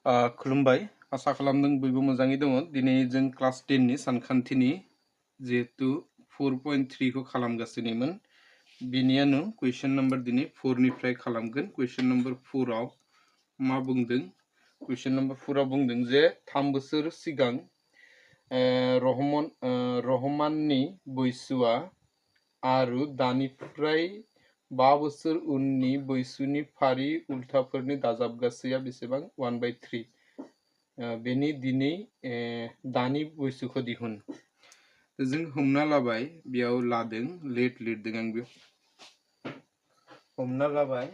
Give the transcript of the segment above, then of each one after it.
खुलुमबाय आसा खालामदों बयबो मोजाङै दङ दिनै जों क्लास 10 नि सानखान्थिनि जेहेतु 4.3 खौ खालामगासिनोमोन बिनियानो क्वेश्चन नंबर दिनै 4 निफ्राय खालामगोन क्वेश्चन नंबर 4 आव मा बुंदों क्वेश्चन नंबर 4 आव बुंदों जे 3 बोसोर सिगां रहमाननि बैसोआ आरो दानिफ्राय 5 बोसोर उननि बैसोनि फारि उल्थाफोरनि दाजाबगासैया बेसेबां 1/3 बेनि दिनै दानि बैसोखौ दिहुन जों हमना लाबाय बेयाव लादों लेट लिरदों आं बेयाव हमना लाबाय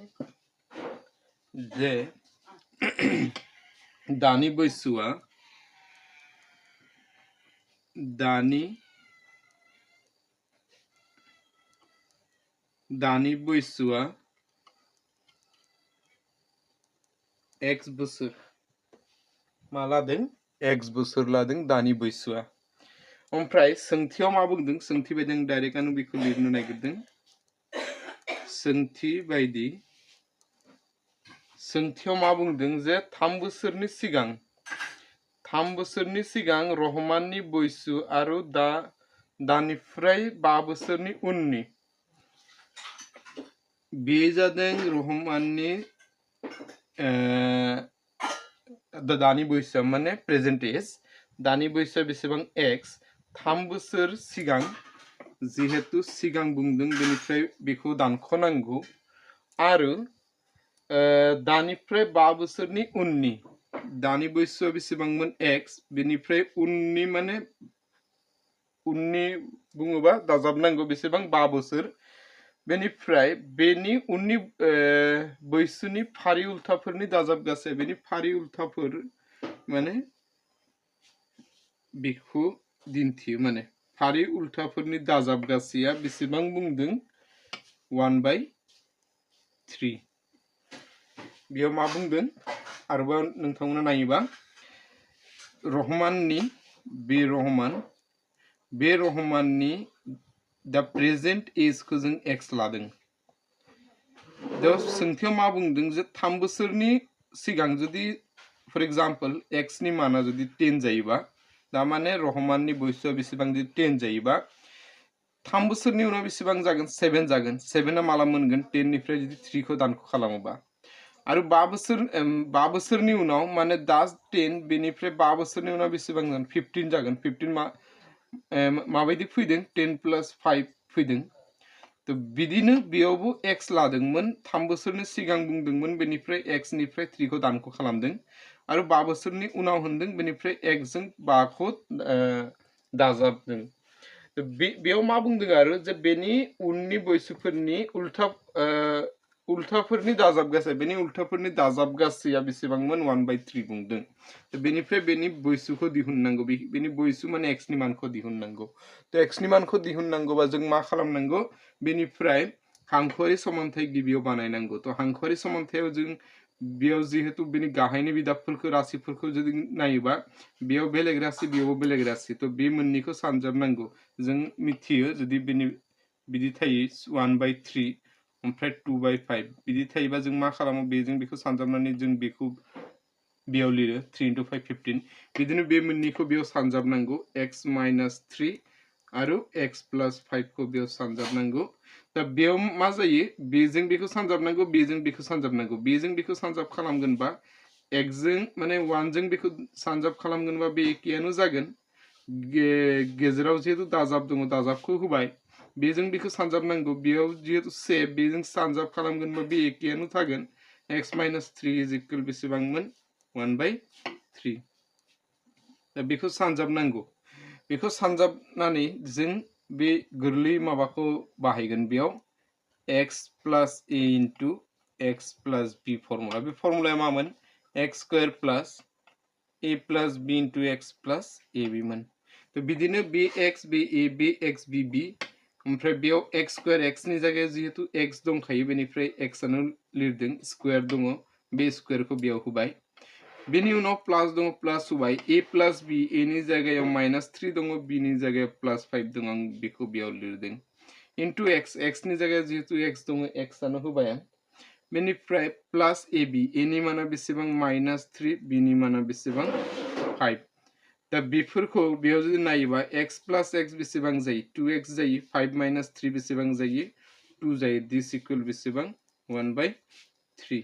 जे दानि बैसोआ दानि बैसोआ x बोसोर मा लादों x बोसोर लादों दानि बैसोआ ओमफ्राय सोंथियाव मा बुंदों सोंथि बायदि आं डाइरेक्ट आनो बेखौ लिरनो नागिरदों सोंथियाव मा बुंदों जे 3 बोसोरनि सिगां रहमाननि बैसो आरो दानिफ्राय 5 बोसोरनि उननि बे जादों रहमाननि दानि बैसो माने प्रेजेंट एज दानि बैसोआ बेसेबां x 3 बोसोर सिगां जिहेतु सिगां बुंदों बेनिफ्राय बेखौ दानख'नांगौ आरो दानिफ्राय 5 बोसोरनि उननि दानि बैसोआ बेसेबांमोन x बेनिफ्राय उननि माने उननि बुङोबा दाजाबनांगौ बेसेबां 5 बोसोर बेनिफ्राय बेनि उननि बैसोनि फारि उल्थाफोरनि दाजाबगासै बेनि फारि उल्थाफोर माने बेखौ दिन्थियो माने फारि उल्थाफोरनि दाजाबगासैया बेसेबां बुंदों 1/3 बेयाव मा बुंदों आरोबाव नोंथांमोना नायोबा रहमाननि बे रहमाननि दा प्रेजेंट एज को जों x लादों दा सोंथियाव मा बुंदों जे 3 बोसोरनि सिगां जुदि फॉर एग्जांपल x नि माना जुदि 10 जायोबा दा माने रहमाननि बैसोआ बेसेबां जुदि 10 जायोबा 3 बोसोरनि उनाव बेसेबां जागोन 7 जागोन 7 आ माला मोनगोन 10 निफ्राय जुदि 3 खौ दानख' खालामोबा आरो 5 बोसोरनि उनाव माने दा 10 बेनिफ्राय 5 बोसोरनि उनाव बेसेबां जागोन 15 जागोन 15 माबायदि फैदों 10 + 5 फैदों तो बिदिनो बेयावबो x लादोंमोन 3 बोसोरनि सिगां बुंदोंमोन बेनिफ्राय x निफ्राय 3 खौ दानख' खालामदों आरो 5 बोसोरनि उनाव होनदों बेनिफ्राय x जों 5 खौ दाजाबदों तो बेयाव मा बुंदों आरो जे बेनि उननि बैसोफोरनि उल्थाफोरनि दाजाबगासै बेनि उल्थाफोरनि दाजाबगासैया बेसेबांमोन 1/3 बुंदों तो बेनिफ्राय बेनि बैसोखौ दिहुननांगौ बेनि बैसो माने x नि मानखौ दिहुननांगौ तो x नि मानखौ दिहुननांगौबा जों मा खालामनांगौ बेनिफ्राय हांखोआरि समानथाय गिबियाव बानायनांगौ तो हांखोआरि समानथायाव जों बेयाव जिहेतु बेनि गाहायनि बिदाबफोरखौ राशिफोरखौ जुदि नायोबा बेयाव बेलेग राशि बेयाव बेलेग राशि तो बे मोननैखौ सानजाबनांगौ जों मिथियो जुदि बिदि थायो 1/3 ओमफ्राय 2/5 बिदि थायोबा जों मा खालामो बेजों बेखौ सानजाबनानै जों बेखौ बेयाव लिरो 3 × 5 15 बिदिनो बे मोननैखौ बेयाव सानजाबनांगौ x - 3 आरो x + 5 खौ बेयाव सानजाबनांगौ दा बेयाव मा जायो बेजों बेखौ सानजाबनांगौ बेजों बेखौ सानजाबनांगौ बेजों बेखौ सानजाब खालामगोनबा x जों माने 1 जों बेखौ सानजाब खालामगोनबा बे एखेयानो जागोन गेजेराव जिहेतु दाजाब दङ दाजाबखौ होबाय बेजों बेखौ सानजाबनांगौ बेयाव जिहेतु से बेजों सानजाब खालामगोनबा बे एखेयानो थागोन x - 3 = बेसेबांमोन 1/3 दा बेखौ सानजाबनांगौ बेखौ सानजाबनानै जों बे गोरलै माबाखौ बाहायगोन बेयाव x + a * x + b formula बे फर्मुलाया मामोन x² + a + b * x + ab मोन तो बिदिनो bx ba x bb ओमफ्राय बेयाव x² x नि जायगायाव जिहेतु x दंखायो बेनिफ्राय x आनो लिरदों स्क्वायर दङ बे स्क्वायरखौ बेयाव होबाय बेनि उनाव प्लास दङ प्लास होबाय a + b a नि जायगायाव -3 दङ b नि जायगायाव +5 दङ आं बेखौ बेयाव लिरदों इनटु x x नि जायगायाव जिहेतु x दङ x आनो होबाय आं बेनिफ्राय प्लास ab a नि माना बेसेबां -3 b नि माना बेसेबां 5 दा बेफोरखौ बेयाव जुदि नायोबा x plus x बेसेबां जायो 2x जायो 5 minus 3 बेसेबां जायो 2 जायो दिस इक्वल बेसेबां 1/3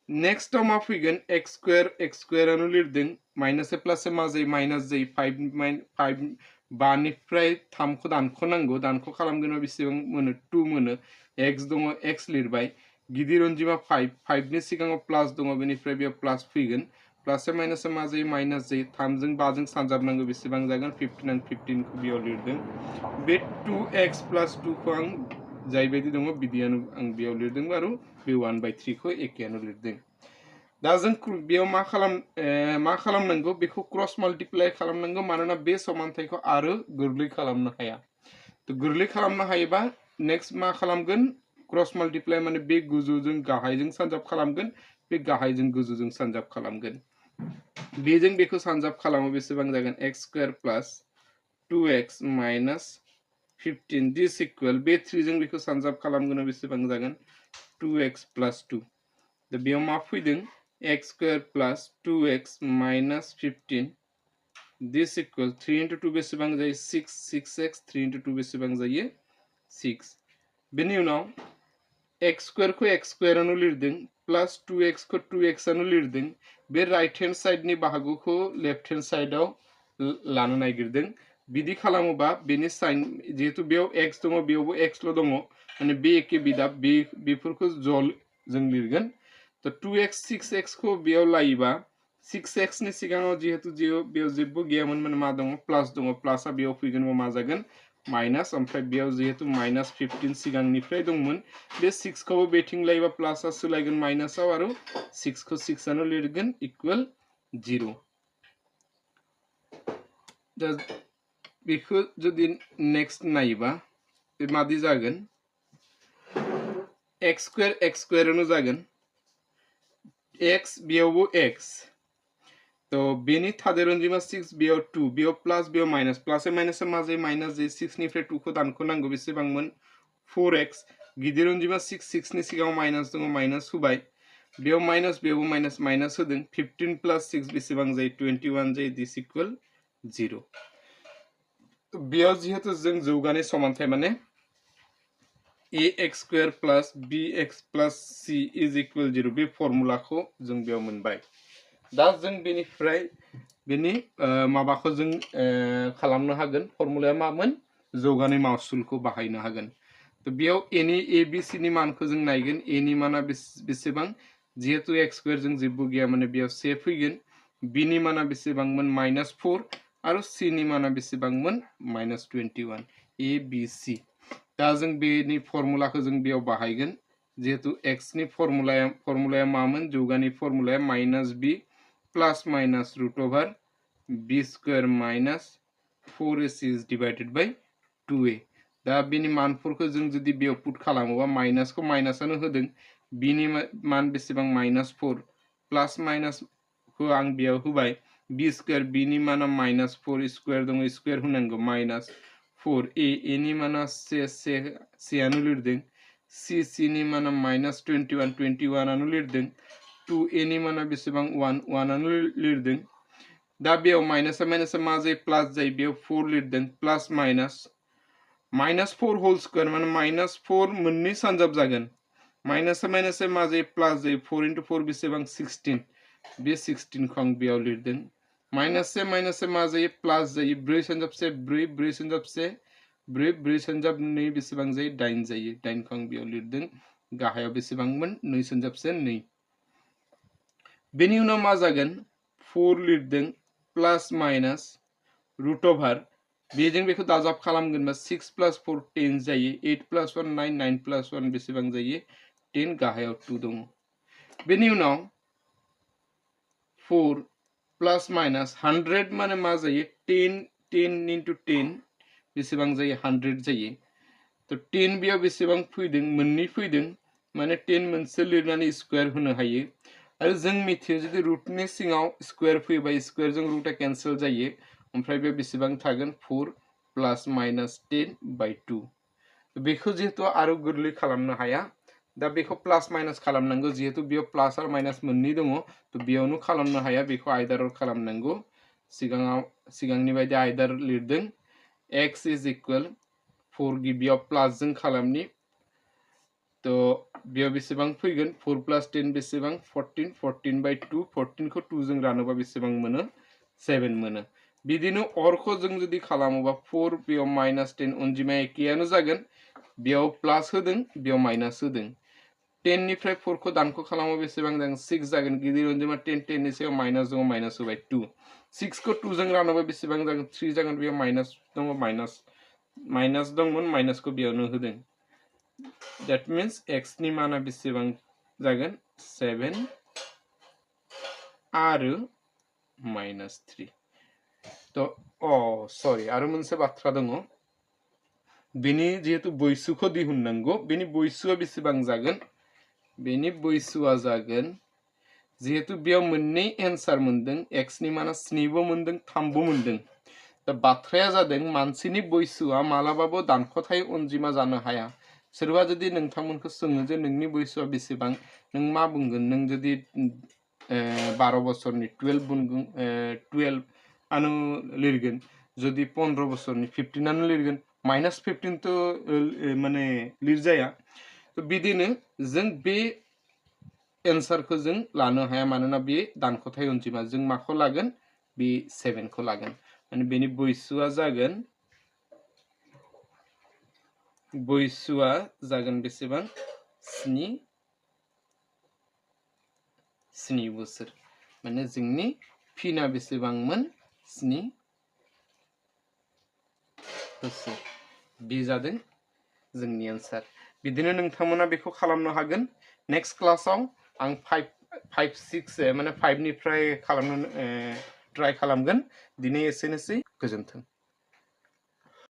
नेक्स्ट मा फैगोन x square आनो लिरदों माइनास प्लास मा जायो माइनास जायो 5 बानिफ्राय 3 खौ दानख'नांगौ दानख' खालामगोन बेसेबां मोनो 2 मोनो x दङ x लिरबाय गिदिर अनजिमा 5 नि सिगाङाव प्लास दङ बेनिफ्राय बेयाव प्लास फैगोन प्लास माइनास मा जायो माइनास जायो 3 जों 5 जों सानजाबनांगौ बेसेबां जागोन 15 आं 15 खौ बेयाव लिरदों बे 2x plus 2 खौ आं जाय बायदि दङ बिदियानो आं बेयाव लिरदों आरो बे 1/3 खौ एखेयानो लिरदों दा जों बेयाव मा खालामनांगौ बेखौ क्रस माल्टिप्लाय खालामनांगौ मानोना बे समानथायखौ आरो गोरलै खालामनो हाया तो गोरलै खालामनो हायोबा नेक्स्ट मा खालामगोन क्रस माल्टिप्लाय माने बे गोजौजों गाहायजों सानजाब खालामगोन बे गाहायजों गोजौजों सानजाब खालामगोन बेजों बेखौ सानजाब खालामो बेसेबां जागोन x square plus 2x minus 15 this equal बे 3 जों बेखौ सानजाब खालामगोन बेसेबां जागोन 2x plus 2 दा बेयाव मा फैदों x square plus 2x minus 15 this equal 3 into 2 बेसेबां जायो 6x 3 into 2 बेसेबां जायो 6 बेनि उनाव x square को x square आनो लिरदों प्लस 2x को 2x आनो लिरदों बे राइट हैंड साइड नि बाहागोखौ लेफ्ट हैंड साइडआव लानो नागिरदों बिदि खालामोबा बेनि साइन जेहेतु बेयाव x दङ बेयावबो x ल' दङ माने बे एके बिदा बेफोरखौ जल जों लिरगोन तो 2x 6x खौ बेयाव लायोबा 6x नि सिगाङाव जेहेतु बेयाव जेबो गैयामोन माने मा दङ प्लास दङ प्लासआ बेयाव फैगोन मा जागोन माइनास ओमफ्राय बेयाव जेहेतु माइनास 15 सिगांनिफ्राय दंमोन बे 6 खौ बेथिं लायोबा प्लासआ सोलायगोन माइनासआव आरो 6 खौ 6 आनो लिरगोन इक्वल 0 दा बेखौ जुदि नेक्स्ट नायोबा बे मादि जागोन x square आनो जागोन x बेयावबो x तो बेनि थादेर अनजिमा 6 बेयाव 2 बेयाव प्लस बेयाव माइनास प्लस माइनास मा जायो माइनास जायो 6 निफ्राय 2 खौ दानख'नांगौ बेसेबांमोन 4x गिदिर अनजिमा 6 नि सिगाङाव माइनास दङ माइनास होबाय बेयाव माइनास माइनास होदों 15 plus 6 बेसेबां जायो 21 जायो दिस इक्वल 0 बेयाव जेहेतु जों जौगानाय समानथाय माने ax square plus bx plus c is equal 0 बे फर्मुलाखौ जों बेयाव मोनबाय दा जों बेनिफ्राय बेनि माबाखौ जों खालामनो हागोन फर्मुलाया मामोन जौगानाय मासुलखौ बाहायनो हागोन तो बेयाव a नि a b c नि मानखौ जों नायगोन a नि माना बेसेबां जेहेतु x स्क्वायर जों जेबो गैया माने बेयाव से फैगोन b नि माना बेसेबांमोन -4 आरो c नि माना बेसेबांमोन -21 a b c दा जों बेनि फर्मुलाखौ जों बेयाव बाहायगोन जेहेतु x नि फर्मुलाया मामोन जौगानाय फर्मुलाया -b plus minus root over b square minus 4ac is divided by 2a दा बेनि मानफोरखौ जों जुदि बेयाव पुट खालामोबा माइनासखौ माइनासानो होदों b नि मान बेसेबां -4 प्लस माइनास खौ आं बेयाव होबाय b स्क्वायर b नि माना -4 स्क्वायर दङ स्क्वायर होनांगौ -4 a नि माना से आनो लिरदों c नि माना -21 आनो लिरदों 2a नि माना बेसेबां 1 आनो लिरदों दा बेयाव माइनास मा जायो प्लस जायो बेयाव 4 लिरदों प्लस -4 होल स्क्वायर माने -4 मोननै सानजाब जागोन माइनास मा जायो प्लस जायो 4 into 4 बेसेबां 16 बे 16 खौ आं बेयाव लिरदों माइनास मा जायो प्लस जायो 4 सानजाब से 4 सानजाब से 4 सानजाब 2 बेसेबां जायो 8 जायो 8 खौ आं बेयाव लिरदों गाहायाव बेसेबांमोन 2 सानजाब से 2 बेनि उनाव मा जागोन 4 लिरदों प्लस माइनास रूट ओभार बेजों बेखौ दाजाब खालामगोनबा 6 plus 4 10 जायो 8 plus 1 9 9 plus 1 बेसेबां जायो 10 गाहायाव 2 दङ बेनि उनाव 4 प्लस माइनास 100 माने मा जायो 10 into 10 बेसेबां जायो 100 जायो तो 10 बेयाव बेसेबां फैदों मोननै फैदों माने 10 मोनसे लिरनानै स्क्वायर होनो हायो आरो जों मिथियो जुदि रुटनि सिङाव स्क्वायर फैयोबा स्क्वायरजों रुटआ केन्सेल जायो ओमफ्राय बे बेसेबां थागोन 4 प्लस -10 by 2 बेखौ जेहेतु आरो गोरलै खालामनो हाया दा बेखौ प्लास माइनास खालामनांगौ जिहेतु बेयाव प्लास आरो माइनास मोननै दङ त बेयावनो खालामनो हाया बेखौ आयदाराव खालामनांगौ सिगांनि बायदि आयदार लिरदों x is equal 4 गिबियाव प्लास जों खालामनि तो बेयाव बेसेबां फैगोन 4 + 10 बेसेबां 14 14/2 14 खौ 2 जों रानोबा बेसेबां मोनो 7 मोनो बिदिनो अरखौ जों जुदि खालामोबा 4 बेयाव -10 अनजिमाया एखेयानो जागोन बेयाव प्लास होदों बेयाव माइनास होदों 10 निफ्राय 4 खौ दानख' खालामो बेसेबां जागोन 6 जागोन गिदिर अनजिमा 10 10 नि सायाव माइनास दङ माइनास होबाय 2 6 खौ 2 जों रानोबा बेसेबां जागोन 3 जागोन बेयाव माइनास दङ माइनास दंमोन माइनासखौ बेयावनो होदों that means x नि माना बेसेबां जागोन 7 आरो -3 तो सरी आरो मोनसे बाथ्रा दङ बेनि जेहेतु बैसुखौ दिहुननांगौ बेनि बैसुआ बेसेबां जागोन बेनि बैसुआ जागोन जिहेतु बेयाव मोननै एन्सार मोनदों x नि माना 7 बो मोनदों 3 बो मोनदों दा बाथ्राया जादों मानसिनि बैसुआ मालाबाबो दानख'थाय अनजिमा जानो हाया सोरबा जुदि नोंथांमोनखौ सोङो जे नोंनि बैसोआ बेसेबां नों मा बुंगोन नों जुदि 12 बोसोरनि 12 बुंगोन 12 आनो लिरगोन जुदि 15 बोसोरनि 15 आनो लिरगोन -15 तो माने लिरजाया तो बिदिनो जों बे एन्सारखौ जों लानो हाया मानोना बे दानख'थाय अनजिमा जों माखौ लागोन बे 7 खौ लागोन माने बेनि बैसोआ जागोन बेसेबां 7 बोसोर माने जोंनि फिना बेसेबांमोन 7 बोसोर बे जादों जोंनि एन्सार बिदिनो नोंथांमोना बेखौ खालामनो हागोन नेक्स्ट क्लासाव आं 5 6 माने 5 निफ्राय खालामनो ट्राइ खालामगोन दिनै एसेनोसै गोजोन्थों